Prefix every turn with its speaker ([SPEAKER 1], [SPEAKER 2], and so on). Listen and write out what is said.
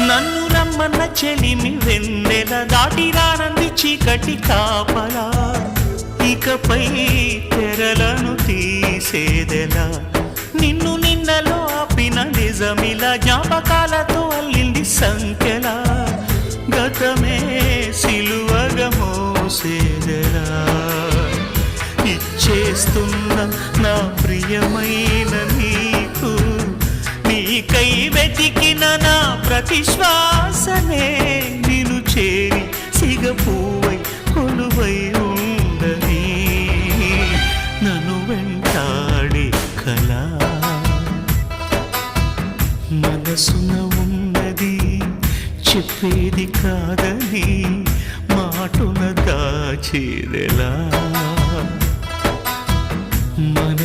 [SPEAKER 1] నన్ను రమ్మన్న చెలిమి వెన్నెల దాటి రానంది చీకటి కాపలా ఇకపై తెరలను తీసేదెలా నిన్ను నిన్నలో ఆపిన నిజమిలా జ్ఞాపకాలతో అల్లింది సంఖ్యలా గతమే సిలువగా మోసేదెలా ఇచ్చేస్తున్న నా ప్రియమైన నీకు నీకై వెతికిన నా ప్రతి శ్వాసనే నిన్ను చేరి సిగపువ్వై కొలువై ఉండని నన్ను వెంటాడే కళ మనసున ఉన్నది చెప్పేది కాదని మాటున దాచేదెలా మన